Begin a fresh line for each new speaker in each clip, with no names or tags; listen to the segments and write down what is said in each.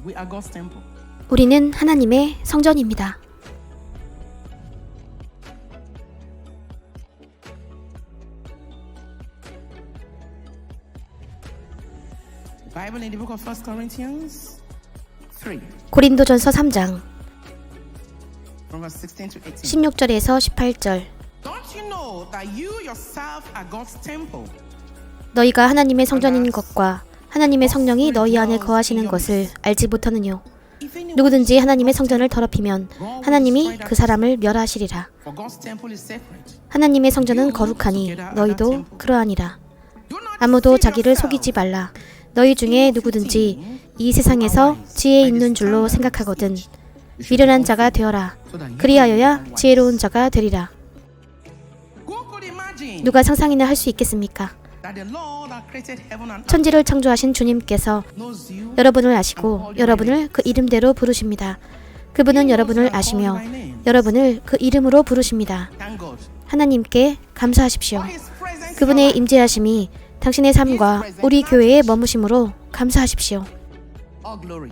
We are God's temple.
우리는 하나님의 성전입니다.
The Bible in the book of 1 Corinthians 3,
고린도전서 3장
from verse 16 to 18.
16절에서 18절.
Don't you know that you yourself are God's temple?
너희가 하나님의 성전인 것과 하나님의 성령이 너희 안에 거하시는 것을 알지 못하느뇨.
If anyone
누구든지 하나님의 성전을 더럽히면 하나님이 그 사람을 멸하시리라.
for God's temple is separate.
하나님의 성전은 거룩하니 너희도 그러하니라. 아무도 자기를 속이지 말라. 너희 중에 누구든지 이 세상에서 지혜 있는 줄로 생각하거든 미련한 자가 되어라. 그리하여야 지혜로운 자가 되리라.
Who could imagine
누가 상상이나 할 수 있겠습니까?
that the Lord that created heaven and earth
천지를 창조하신 주님께서
knows you?
여러분을 아시고 여러분을 그 이름대로 부르십니다. 그분은 여러분을 아시며 여러분을 그 이름으로 부르십니다.
Thank God.
하나님께 감사하십시오.
For His presence in
그분의
our life.
임재하심이 당신의 삶과 우리 교회에 머무심으로 감사하십시오.
All glory.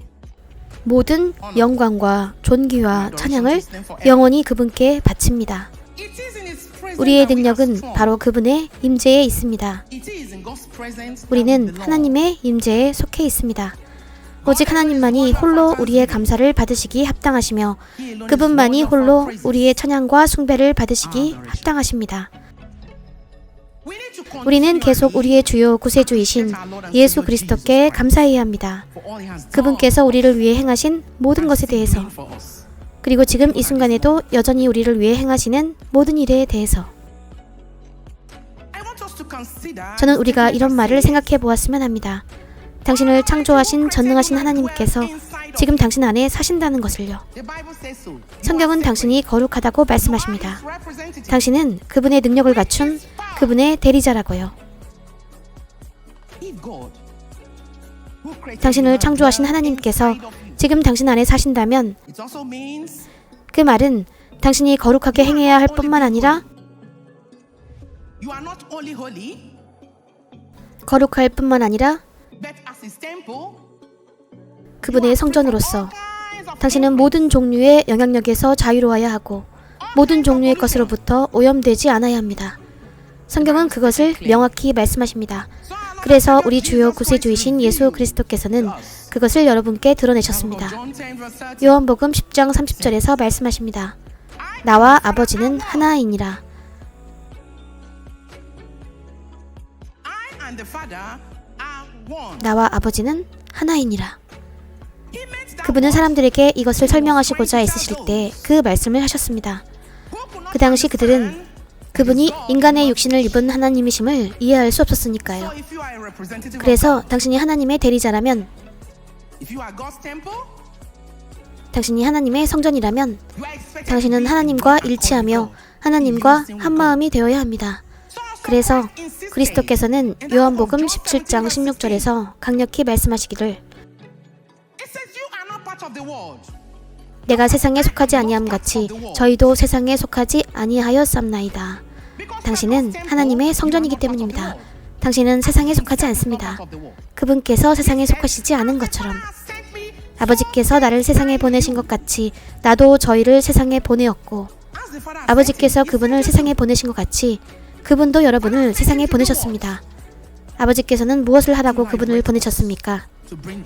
모든 영광과 존귀와 찬양을 영원히 그분께 바칩니다.
It is in His presence
우리의
that we are
능력은
strong.
바로 그분의 임재에 있습니다.
It is in God's presence that we
우리는
belong.
하나님의 임재에 속해 있습니다. 오직 하나님만이 홀로 우리의 감사를 받으시기 합당하시며
He alone is
그분만이
worthy of our
홀로
praises.
우리의 찬양과 숭배를 받으시기 합당하십니다.
We need to
우리는
continually
계속 우리의 주요 구세주이신 예수 그리스도께 감사해야 합니다.
for all He has done
그분께서 우리를 위해 행하신 모든 것에 대해서,
for us.
그리고 지금 이 순간에도 여전히 우리를 위해 행하시는 모든 일에 대해서.
I want us to consider
저는 우리가 이런 말을 생각해 보았으면 합니다. 당신을 창조하신 전능하신 하나님께서 지금 당신 안에 사신다는 것을요.
The Bible says so.
성경은 당신이 거룩하다고 말씀하십니다.
His representative.
당신은 그분의 능력을 갖춘 그분의 대리자라고요.
If God, who created
당신을
you,
창조하신
dwells
하나님께서
inside of you,
지금 당신 안에 사신다면
it also means
그 말은 당신이 거룩하게 행해야 할 뿐만 아니라
you are not only holy,
거룩할 뿐만 아니라
but as His temple,
그분의 성전으로서 당신은 모든 종류의 영향력에서 자유로워야 하고 모든 종류의 것으로부터 오염되지 않아야 합니다. 성경은 그것을 명확히 말씀하십니다. 그래서 우리 주요 구세주이신 예수 그리스도께서는 그것을 여러분께 드러내셨습니다.
John 10 verse 30.
요한복음 10장 30절에서 말씀하십니다. 나와 아버지는 하나이니라.
I and the Father are one.
나와 아버지는 하나이니라.
He meant that
그분은
word
사람들에게 이것을 설명하시고자 애쓰실 때 그 말씀을 하셨습니다.
who could not
그 당시
understand.
그들은 그분이 인간의 육신을 입은 하나님이심을 이해할 수 없었으니까요.
So if you are a representative
그래서
of
당신이 하나님의 대리자라면,
God, if you are God's temple,
당신이 하나님의 성전이라면
you are expected to
당신은
be
하나님과
in
일치하며
accord with God.
하나님과 한 마음이 되어야 합니다. 그래서 그리스도께서는 요한복음 17장 16절에서 강력히 말씀하시기를
It says you are not part of the world.
내가 세상에 속하지 아니함 같이 저희도 세상에 속하지 아니하였삼나이다. 당신은 하나님의 성전이기 때문입니다. 당신은 세상에 속하지 않습니다. 그분께서 세상에 속하시지 않은 것처럼 아버지께서 나를 세상에 보내신 것 같이 나도 저희를 세상에 보내었고 아버지께서 그분을 세상에 보내신 것 같이 그분도 여러분을 세상에 보내셨습니다. 아버지께서는 무엇을 하라고 그분을 보내셨습니까?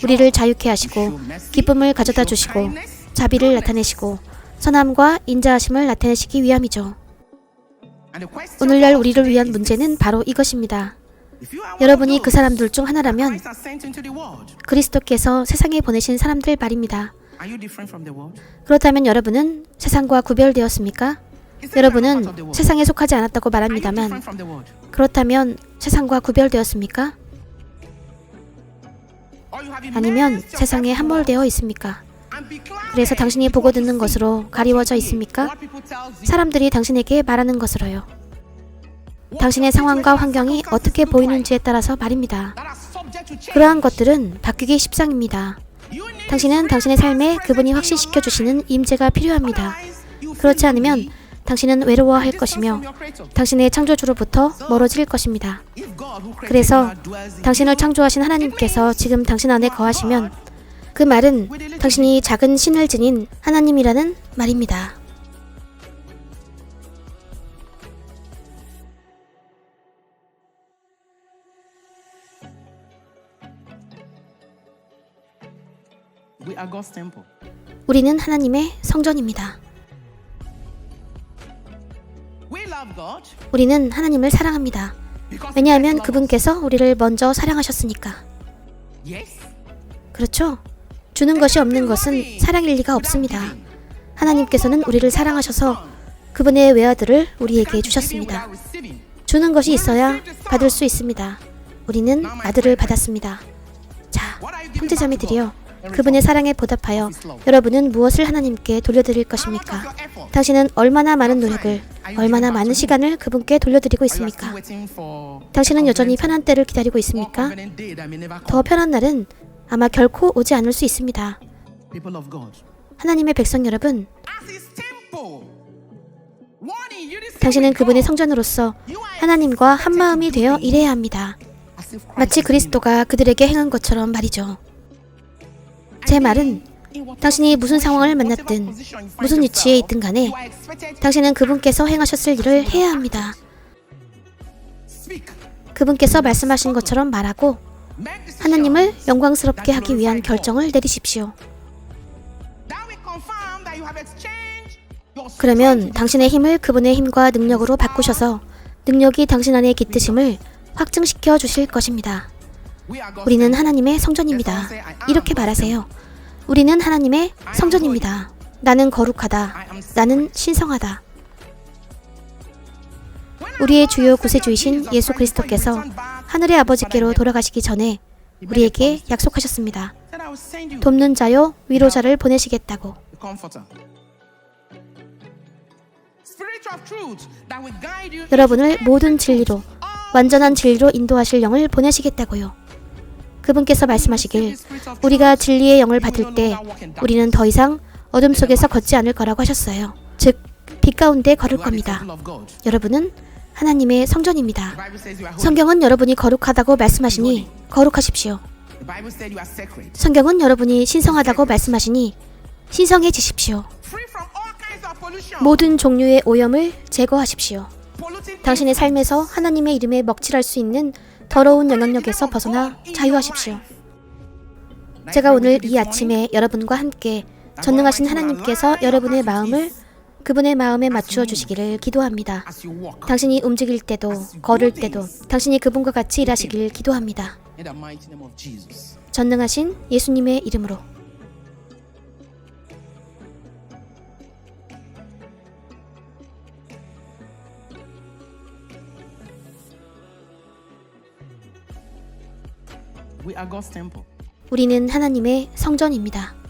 우리를 자유케 하시고 기쁨을 가져다 주시고 자비를 나타내시고 선함과 인자하심을 나타내시기 위함이죠. 오늘날 우리를 위한 문제는 바로 이것입니다. 여러분이 그 사람들 중 하나라면 그리스도께서 세상에 보내신 사람들 말입니다. 그렇다면 여러분은 세상과 구별되었습니까? 여러분은 세상에 속하지 않았다고 말합니다만 그렇다면 세상과 구별되었습니까? 아니면 세상에 함몰되어 있습니까? 그래서 당신이 보고 듣는 것으로 가리워져 있습니까? 사람들이 당신에게 말하는 것으로요. 당신의 상황과 환경이 어떻게 보이는지에 따라서 말입니다. 그러한 것들은 바뀌기 십상입니다. 당신은 당신의 삶에 그분이 확신시켜 주시는 임재가 필요합니다. 그렇지 않으면 당신은 외로워할 것이며 당신의 창조주로부터 멀어질 것입니다. 그래서 당신을 창조하신 하나님께서 지금 당신 안에 거하시면 그 말은 당신이 작은 신을 지닌 하나님이라는 말입니다.
We are God's temple.
우리는 하나님의 성전입니다.
We love God
우리는 하나님을 사랑합니다.
because
왜냐하면
He first loved
그분께서 우리를 먼저 사랑하셨으니까.
us. Yes.
그렇죠? 주는 것이 없는 것은 사랑일 리가 없습니다. 하나님께서는 우리를 사랑하셔서 그분의 외아들을 우리에게 주셨습니다. 주는 것이 있어야 받을 수 있습니다. 우리는 아들을 받았습니다. 자, 형제자매들이여, 그분의 사랑에 보답하여 여러분은 무엇을 하나님께 돌려드릴 것입니까? 당신은 얼마나 많은 노력을, 얼마나 많은 시간을 그분께 돌려드리고 있습니까? 당신은 여전히 편한 때를 기다리고 있습니까? 더 편한 날은 아마 결코 오지 않을 수 있습니다.
People of God.
하나님의 백성 여러분,
As His temple. Warning you this
당신은 그분의 성전으로서 하나님과 한마음이 되어 일해야 합니다.
as if Christ
마치
is in
그리스도가 그들에게 행한 것처럼 말이죠. 제 말은 당신이 무슨 상황을 만났든 무슨 위치에 있든 간에 당신은 그분께서 행하셨을 일을 해야 합니다. 그분께서 말씀하신 것처럼 말하고 하나님을 영광스럽게 하기 위한 결정을 내리십시오. 그러면 당신의 힘을 그분의 힘과 능력으로 바꾸셔서 능력이 당신 안에 깃드심을 확증시켜 주실 것입니다. 우리는 하나님의 성전입니다. 이렇게 말하세요. 우리는 하나님의 성전입니다. 나는 거룩하다. 나는 신성하다. 우리의 주요 구세주이신 예수 그리스도께서 하늘의 아버지께로 돌아가시기 전에 우리에게 약속하셨습니다. 돕는 자요 위로자를 보내시겠다고. 여러분을 모든 진리로, 완전한 진리로 인도하실 영을 보내시겠다고요. 그분께서 말씀하시길 우리가 진리의 영을 받을 때 우리는 더 이상 어둠 속에서 걷지 않을 거라고 하셨어요. 즉, 빛 가운데 걸을 겁니다. 여러분은 하나님의 성전입니다. 성경은 여러분이 거룩하다고 말씀하시니 거룩하십시오. 성경은 여러분이 신성하다고 말씀하시니 신성해지십시오. 모든 종류의 오염을 제거하십시오. 당신의 삶에서 하나님의 이름에 먹칠할 수 있는 더러운 영향력에서 벗어나 자유하십시오. 제가 오늘 이 아침에 여러분과 함께 전능하신 하나님께서 여러분의 마음을 그분의 마음에 맞추어 주시기를 기도합니다. 당신이 움직일 때도 걸을 때도 당신이 그분과 같이 일하시길 기도합니다. 전능하신 예수님의 이름으로.
We are God's temple.
우리는 하나님의 성전입니다.